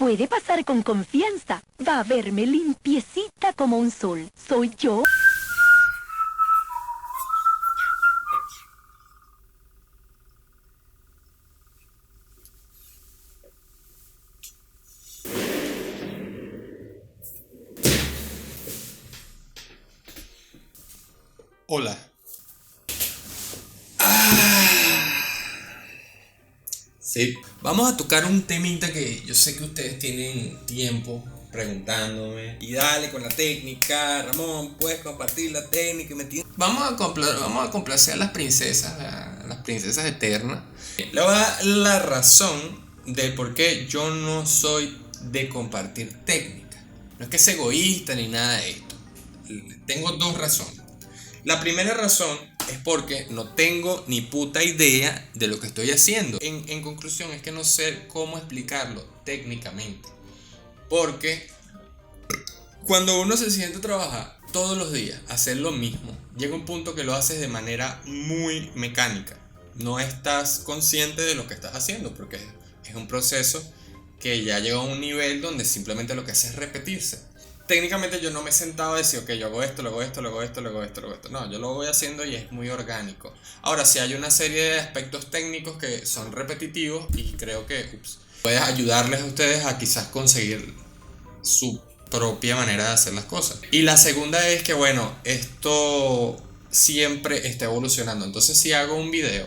Puede pasar con confianza. Va a verme limpiecita como un sol. Soy yo. Hola. Sí, vamos a tocar un temita que yo sé que ustedes tienen tiempo preguntándome. Y dale con la técnica, Ramón, puedes compartir la técnica y vamos a complacer a las princesas eternas. Le voy a dar la razón de por qué yo no soy de compartir técnica. No es que sea egoísta ni nada de esto. Tengo dos razones. La primera razón es porque no tengo ni puta idea de lo que estoy haciendo. En conclusión, es que no sé cómo explicarlo técnicamente. Porque cuando uno se siente a trabajar todos los días, hacer lo mismo, llega un punto que lo haces de manera muy mecánica. No estás consciente de lo que estás haciendo, porque es un proceso que ya llega a un nivel donde simplemente lo que hace es repetirse. Técnicamente yo no me he sentado a decir, ok, yo hago esto, luego esto, luego esto, luego esto, luego esto. No, yo lo voy haciendo y es muy orgánico. Ahora, sí hay una serie de aspectos técnicos que son repetitivos y creo que puede ayudarles a ustedes a quizás conseguir su propia manera de hacer las cosas. Y la segunda es que, bueno, esto siempre está evolucionando. Entonces, si hago un video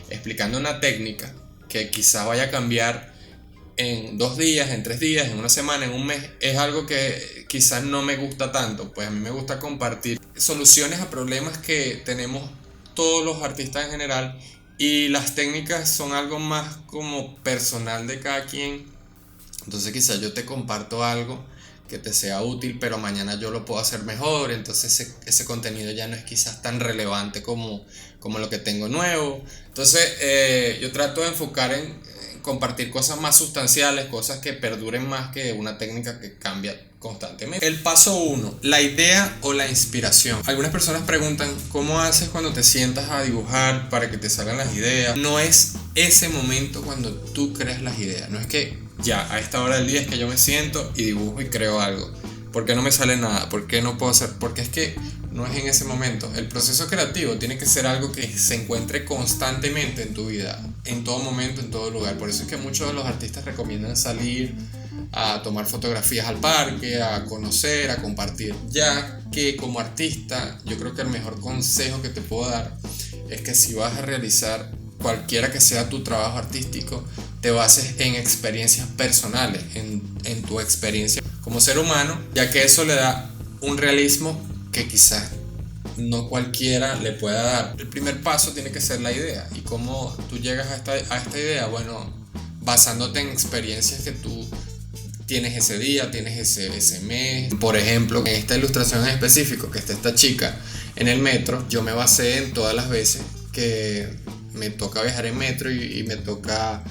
explicando una técnica que quizás vaya a cambiar en 2 días, en 3 días, en una semana, en un mes, es algo que quizás no me gusta tanto. Pues a mí me gusta compartir soluciones a problemas que tenemos todos los artistas en general, y las técnicas son algo más como personal de cada quien. Entonces quizás yo te comparto algo que te sea útil, pero mañana yo lo puedo hacer mejor, entonces ese contenido ya no es quizás tan relevante como lo que tengo nuevo. Entonces yo trato de enfocar en compartir cosas más sustanciales, cosas que perduren más que una técnica que cambia constantemente. El paso 1, la idea o la inspiración. Algunas personas preguntan, ¿cómo haces cuando te sientas a dibujar para que te salgan las ideas? No es ese momento cuando tú creas las ideas, no es que ya a esta hora del día es que yo me siento y dibujo y creo algo. ¿Por qué no me sale nada? ¿Por qué no puedo hacer? Porque es que no es en ese momento. El proceso creativo tiene que ser algo que se encuentre constantemente en tu vida, en todo momento, en todo lugar. Por eso es que muchos de los artistas recomiendan salir a tomar fotografías al parque, a conocer, a compartir. Ya que como artista, yo creo que el mejor consejo que te puedo dar es que si vas a realizar cualquiera que sea tu trabajo artístico, te bases en experiencias personales, en tu experiencia como ser humano, ya que eso le da un realismo que quizás no cualquiera le pueda dar. El primer paso tiene que ser la idea. ¿Y cómo tú llegas a esta idea? Bueno, basándote en experiencias que tú tienes ese día, tienes ese mes. Por ejemplo, en esta ilustración en específico, que está esta chica en el metro, yo me basé en todas las veces que me toca viajar en metro y me toca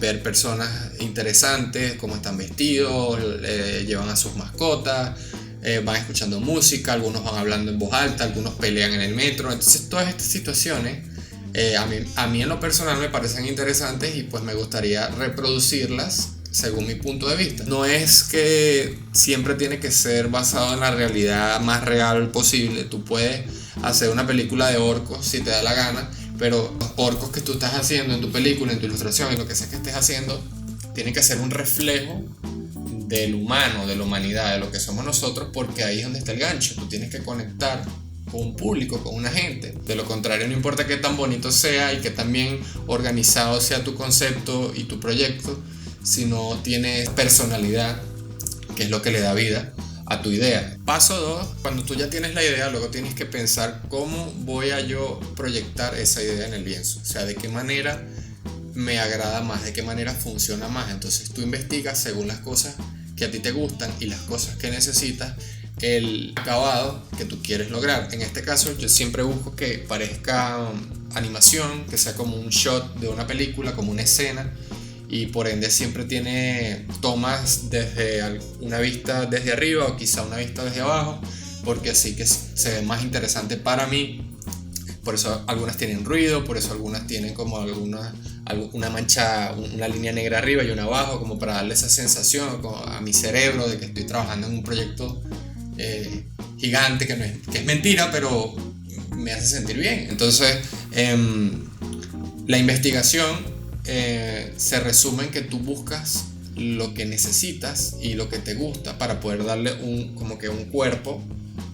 ver personas interesantes, cómo están vestidos, llevan a sus mascotas, van escuchando música, algunos van hablando en voz alta, algunos pelean en el metro. Entonces todas estas situaciones a mí en lo personal me parecen interesantes y pues me gustaría reproducirlas según mi punto de vista. No es que siempre tiene que ser basado en la realidad más real posible. Tú puedes hacer una película de orcos si te da la gana, pero los orcos que tú estás haciendo en tu película, en tu ilustración, en lo que sea que estés haciendo, tienen que ser un reflejo del humano, de la humanidad, de lo que somos nosotros, porque ahí es donde está el gancho. Tú tienes que conectar con un público, con una gente. De lo contrario, no importa qué tan bonito sea y qué tan bien organizado sea tu concepto y tu proyecto, si no tienes personalidad, que es lo que le da vida a tu idea. Paso 2, cuando tú ya tienes la idea, luego tienes que pensar cómo voy a yo proyectar esa idea en el lienzo. O sea, de qué manera me agrada más, de qué manera funciona más. Entonces tú investigas según las cosas que a ti te gustan y las cosas que necesitas, el acabado que tú quieres lograr. En este caso yo siempre busco que parezca animación, que sea como un shot de una película, como una escena, y por ende siempre tiene tomas desde una vista desde arriba o quizá una vista desde abajo, porque así que se ve más interesante para mí Por eso algunas tienen ruido, por eso algunas tienen como una mancha, una línea negra arriba y una abajo, como para darle esa sensación a mi cerebro de que estoy trabajando en un proyecto gigante, que es mentira, pero me hace sentir bien. Entonces, la investigación se resume en que tú buscas lo que necesitas y lo que te gusta para poder darle como que un cuerpo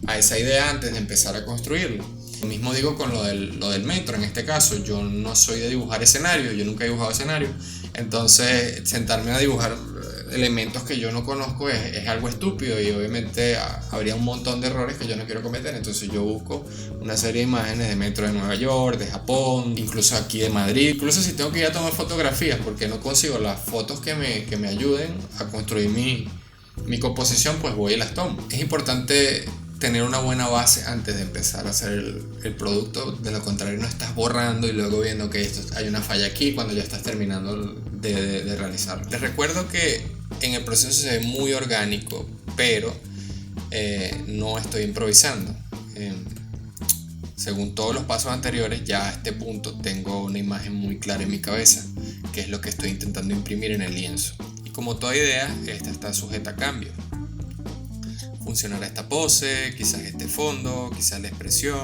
a esa idea antes de empezar a construirlo. Lo mismo digo con lo del metro. En este caso, yo no soy de dibujar escenarios, yo nunca he dibujado escenarios, entonces sentarme a dibujar elementos que yo no conozco es algo estúpido, y obviamente habría un montón de errores que yo no quiero cometer. Entonces yo busco una serie de imágenes de metro de Nueva York, de Japón, incluso aquí de Madrid. Incluso si tengo que ir a tomar fotografías porque no consigo las fotos que me ayuden a construir mi composición, pues voy y las tomo. Es importante tener una buena base antes de empezar a hacer el producto. De lo contrario, no estás borrando y luego viendo que hay una falla aquí cuando ya estás terminando de realizarlo. Les recuerdo que en el proceso se ve muy orgánico, pero no estoy improvisando. Según todos los pasos anteriores, ya a este punto tengo una imagen muy clara en mi cabeza, que es lo que estoy intentando imprimir en el lienzo. Y como toda idea, esta está sujeta a cambio. Funcionará esta pose, quizás este fondo, quizás la expresión.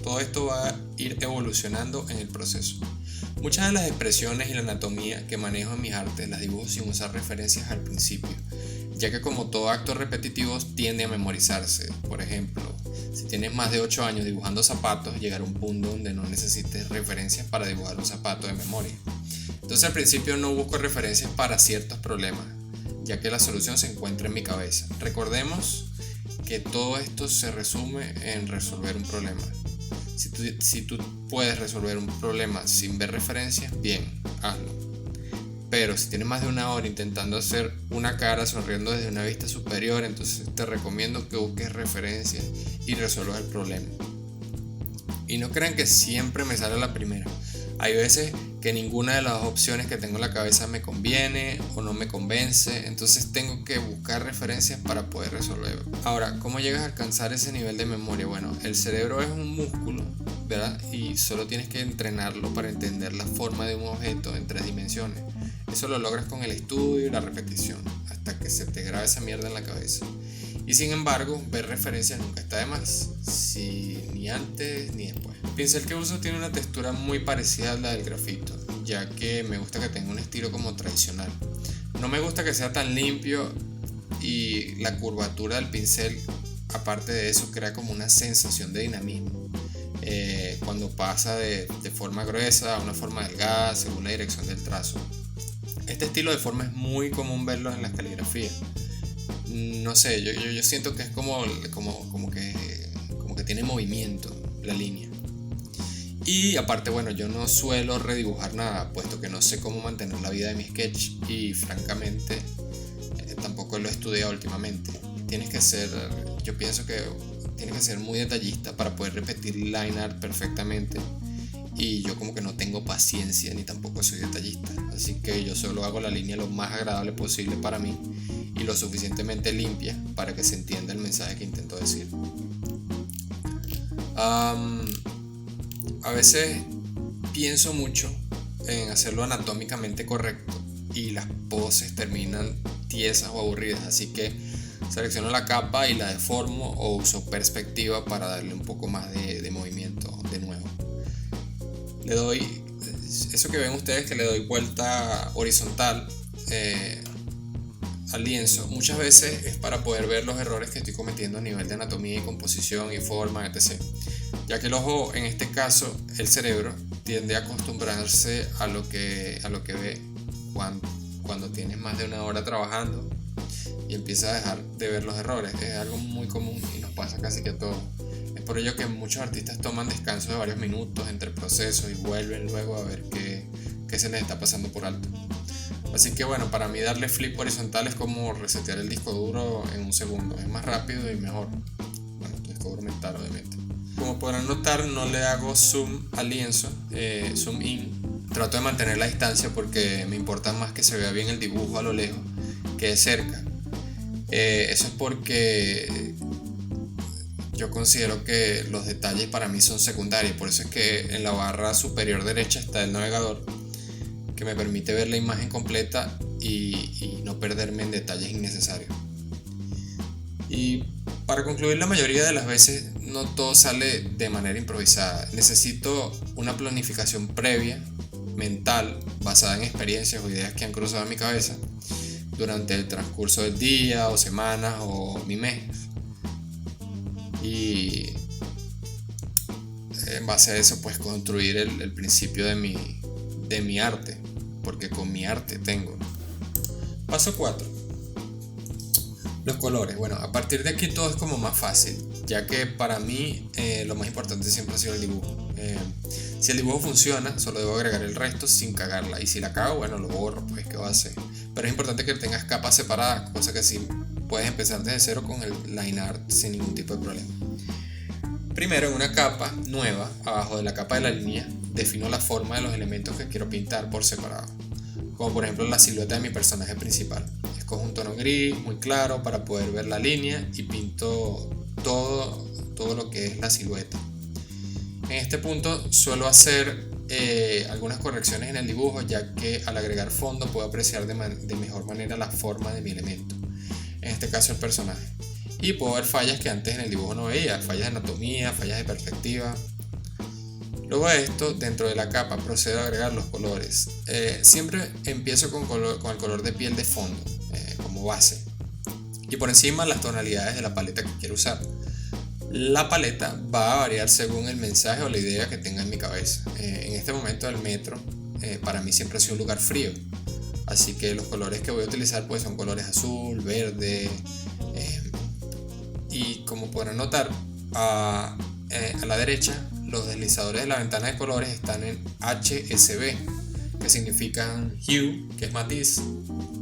Todo esto va a ir evolucionando en el proceso. Muchas de las expresiones y la anatomía que manejo en mis artes las dibujo sin usar referencias al principio, ya que como todo acto repetitivo tiende a memorizarse. Por ejemplo, si tienes más de 8 años dibujando zapatos, llegará un punto donde no necesites referencias para dibujar un zapato de memoria. Entonces al principio no busco referencias para ciertos problemas, ya que la solución se encuentra en mi cabeza. Recordemos que todo esto se resume en resolver un problema. Si tú puedes resolver un problema sin ver referencias, bien, hazlo. Pero si tienes más de una hora intentando hacer una cara sonriendo desde una vista superior, entonces te recomiendo que busques referencias y resuelvas el problema. Y no crean que siempre me sale la primera. Hay veces que ninguna de las opciones que tengo en la cabeza me conviene o no me convence, entonces tengo que buscar referencias para poder resolverlo. Ahora, ¿cómo llegas a alcanzar ese nivel de memoria? Bueno, el cerebro es un músculo, ¿verdad? Y solo tienes que entrenarlo para entender la forma de un objeto en 3 dimensiones. Eso lo logras con el estudio y la repetición, hasta que se te grabe esa mierda en la cabeza. Y sin embargo, ver referencias nunca está de más, ni antes ni después. El pincel que uso tiene una textura muy parecida a la del grafito, ya que me gusta que tenga un estilo como tradicional. No me gusta que sea tan limpio, y la curvatura del pincel, aparte de eso, crea como una sensación de dinamismo. Cuando pasa de forma gruesa a una forma delgada según la dirección del trazo. Este estilo de forma es muy común verlo en las caligrafías. No sé, yo siento que es como que tiene movimiento la línea. Y aparte, bueno, yo no suelo redibujar nada, puesto que no sé cómo mantener la vida de mi sketch, y francamente tampoco lo he estudiado últimamente. Yo pienso que tienes que ser muy detallista para poder repetir line art perfectamente, y yo como que no tengo paciencia ni tampoco soy detallista, así que yo solo hago la línea lo más agradable posible para mí y lo suficientemente limpia para que se entienda el mensaje que intento decir. A veces pienso mucho en hacerlo anatómicamente correcto y las poses terminan tiesas o aburridas, así que selecciono la capa y la deformo o uso perspectiva para darle un poco más de movimiento de nuevo. Le doy, eso que ven ustedes, que le doy vuelta horizontal al lienzo, muchas veces es para poder ver los errores que estoy cometiendo a nivel de anatomía y composición y forma, etc. Ya que el ojo, en este caso el cerebro, tiende a acostumbrarse a lo que ve cuando tienes más de una hora trabajando, y empieza a dejar de ver los errores. Es algo muy común y nos pasa casi que a todos. Es por ello que muchos artistas toman descansos de varios minutos entre procesos y vuelven luego a ver qué se les está pasando por alto. Así que bueno, para mí darle flip horizontal es como resetear el disco duro en un segundo. Es más rápido y mejor. Bueno, tu disco duro mental, obviamente. Como podrán notar, no le hago zoom al lienzo, zoom in. Trato de mantener la distancia porque me importa más que se vea bien el dibujo a lo lejos que de cerca. Eso es porque yo considero que los detalles para mí son secundarios. Por eso es que en la barra superior derecha está el navegador, que me permite ver la imagen completa y no perderme en detalles innecesarios. Y para concluir, la mayoría de las veces no todo sale de manera improvisada. Necesito una planificación previa, mental, basada en experiencias o ideas que han cruzado en mi cabeza durante el transcurso del día o semanas o mi mes. Y en base a eso pues construir el principio de mi arte, porque con mi arte tengo. Paso 4. Los colores. Bueno, a partir de aquí todo es como más fácil, ya que para mí lo más importante siempre ha sido el dibujo. Si el dibujo funciona, solo debo agregar el resto sin cagarla, y si la cago, bueno, lo borro, pues qué va a hacer. Pero es importante que tengas capas separadas, cosa que sí puedes empezar desde cero con el line art sin ningún tipo de problema. Primero, en una capa nueva, abajo de la capa de la línea, defino la forma de los elementos que quiero pintar por separado, como por ejemplo la silueta de mi personaje principal. Escojo un tono gris muy claro para poder ver la línea y pinto todo lo que es la silueta. En este punto suelo hacer algunas correcciones en el dibujo, ya que al agregar fondo puedo apreciar de mejor manera la forma de mi elemento, en este caso el personaje, y puedo ver fallas que antes en el dibujo no veía, fallas de anatomía, fallas de perspectiva. Luego de esto, dentro de la capa procedo a agregar los colores. Siempre empiezo con el color de piel de fondo como base, y por encima las tonalidades de la paleta que quiero usar. La paleta va a variar según el mensaje o la idea que tenga en mi cabeza. En este momento el metro para mí siempre ha sido un lugar frío, así que los colores que voy a utilizar pues son colores azul, verde, y como podrán notar a la derecha los deslizadores de la ventana de colores están en HSB, que significan hue, que es matiz,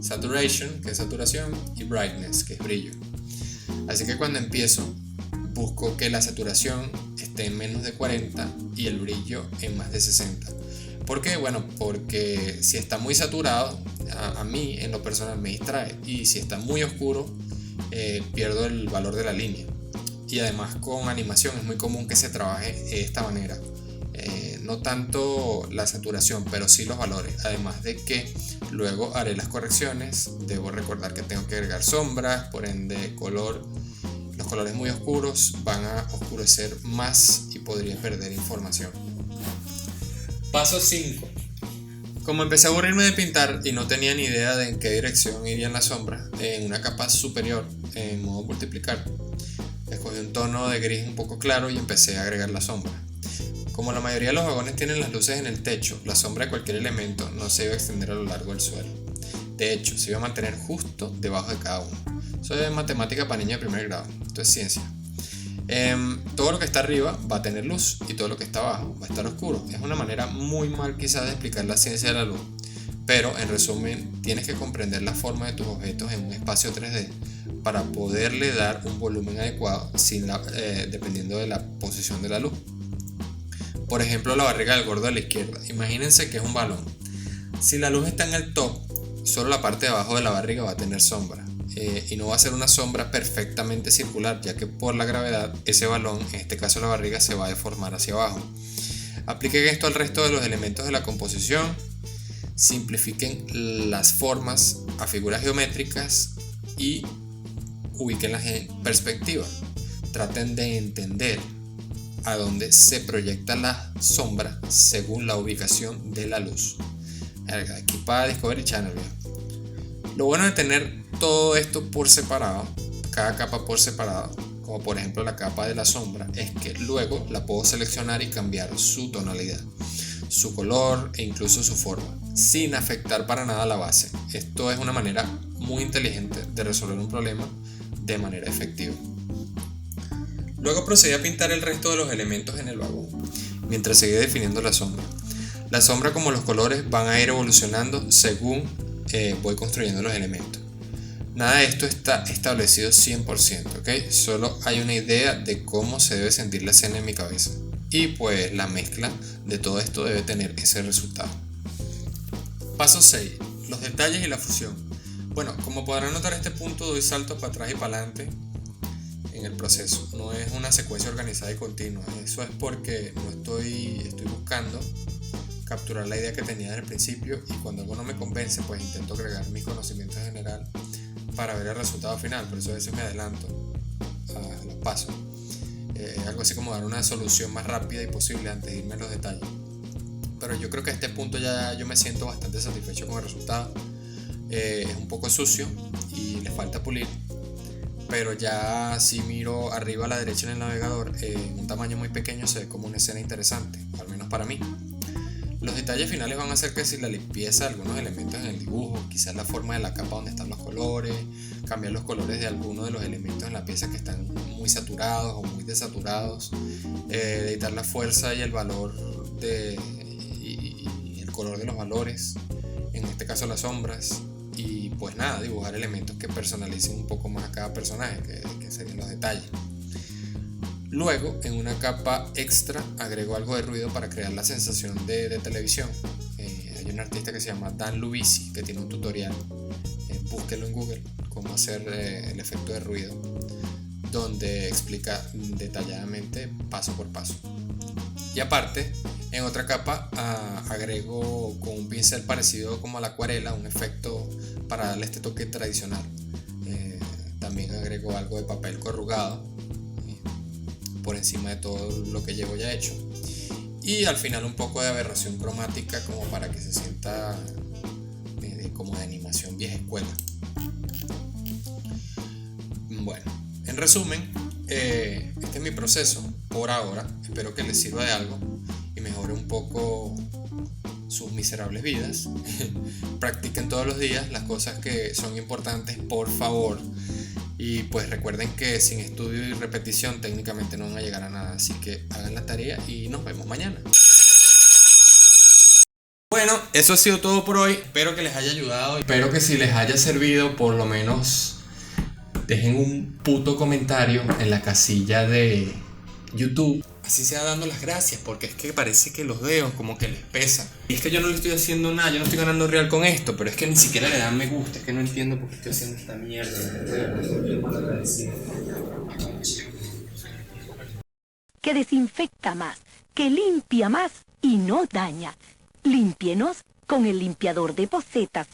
saturation, que es saturación, y brightness, que es brillo. Así que cuando empiezo busco que la saturación esté en menos de 40 y el brillo en más de 60. ¿Por qué? Bueno, porque si está muy saturado, a mí en lo personal me distrae, y si está muy oscuro, pierdo el valor de la línea. Y además con animación es muy común que se trabaje de esta manera. No tanto la saturación, pero sí los valores. Además de que luego haré las correcciones. Debo recordar que tengo que agregar sombras, por ende color. Los colores muy oscuros van a oscurecer más y podría perder información. Paso 5. Como empecé a aburrirme de pintar y no tenía ni idea de en qué dirección irían las sombras, en una capa superior, en modo multiplicar, escogí un tono de gris un poco claro y empecé a agregar la sombra. Como la mayoría de los vagones tienen las luces en el techo, la sombra de cualquier elemento no se iba a extender a lo largo del suelo. De hecho, se iba a mantener justo debajo de cada uno. Eso es matemática para niños de primer grado, esto es ciencia. Todo lo que está arriba va a tener luz y todo lo que está abajo va a estar oscuro. Es una manera muy mal quizás de explicar la ciencia de la luz, pero en resumen tienes que comprender la forma de tus objetos en un espacio 3D para poderle dar un volumen adecuado dependiendo de la posición de la luz. Por ejemplo, la barriga del gordo a la izquierda. Imagínense que es un balón. Si la luz está en el top, solo la parte de abajo de la barriga va a tener sombra. Y no va a ser una sombra perfectamente circular, ya que por la gravedad ese balón, en este caso la barriga, se va a deformar hacia abajo. Apliquen esto al resto de los elementos de la composición. Simplifiquen las formas a figuras geométricas y ubíquenlas en perspectiva. Traten de entender a dónde se proyecta la sombra según la ubicación de la luz. Aquí para Discovery Channel. Lo bueno de tener todo esto por separado, cada capa por separado, como por ejemplo la capa de la sombra, es que luego la puedo seleccionar y cambiar su tonalidad, su color e incluso su forma, sin afectar para nada la base. Esto es una manera muy inteligente de resolver un problema de manera efectiva. Luego procedí a pintar el resto de los elementos en el vagón, mientras seguía definiendo la sombra. La sombra, como los colores, van a ir evolucionando según voy construyendo los elementos. Nada de esto está establecido 100%, ¿ok? Solo hay una idea de cómo se debe sentir la escena en mi cabeza. Y pues la mezcla de todo esto debe tener ese resultado. Paso 6. Los detalles y la fusión. Bueno, como podrán notar, este punto doy saltos para atrás y para adelante. en el proceso. No es una secuencia organizada y continua. Eso es porque no estoy buscando capturar la idea que tenía desde el principio, y cuando algo no me convence, pues intento agregar mis conocimientos en general para ver el resultado final. Por eso a veces me adelanto a los pasos. Algo así como dar una solución más rápida y posible antes de irme a los detalles. Pero yo creo que a este punto ya yo me siento bastante satisfecho con el resultado. Es un poco sucio y le falta pulir, pero ya si miro arriba a la derecha en el navegador, en un tamaño muy pequeño se ve como una escena interesante, al menos para mí. Los detalles finales van a ser que si la limpieza de algunos elementos en el dibujo, quizás la forma de la capa donde están los colores, cambiar los colores de algunos de los elementos en la pieza que están muy saturados o muy desaturados, editar la fuerza y el valor y el color de los valores, en este caso las sombras, y pues nada, dibujar elementos que personalicen un poco más a cada personaje, que serían los detalles. Luego, en una capa extra, agrego algo de ruido para crear la sensación de televisión. Hay un artista que se llama Dan Lubisi, que tiene un tutorial, búsquelo en Google, cómo hacer el efecto de ruido, donde explica detalladamente paso por paso. Y aparte, en otra capa agrego con un pincel parecido como a la acuarela un efecto para darle este toque tradicional. También agrego algo de papel corrugado por encima de todo lo que llevo ya hecho, y al final un poco de aberración cromática como para que se sienta como de animación vieja escuela. Bueno, en resumen, este es mi proceso por ahora. Espero que les sirva de algo y mejore un poco sus miserables vidas. Practiquen todos los días las cosas que son importantes, por favor. Y pues recuerden que sin estudio y repetición técnicamente no van a llegar a nada. Así que hagan la tarea y nos vemos mañana. Bueno, eso ha sido todo por hoy. Espero que les haya ayudado. Espero que si les haya servido, por lo menos dejen un puto comentario en la casilla de YouTube. Así sea dando las gracias, porque es que parece que los veo como que les pesa. Y es que yo no le estoy haciendo nada, yo no estoy ganando real con esto, pero es que ni siquiera le dan me gusta. Es que no entiendo por qué estoy haciendo esta mierda. Que desinfecta más, que limpia más y no daña. Límpienos con el limpiador de bocetas.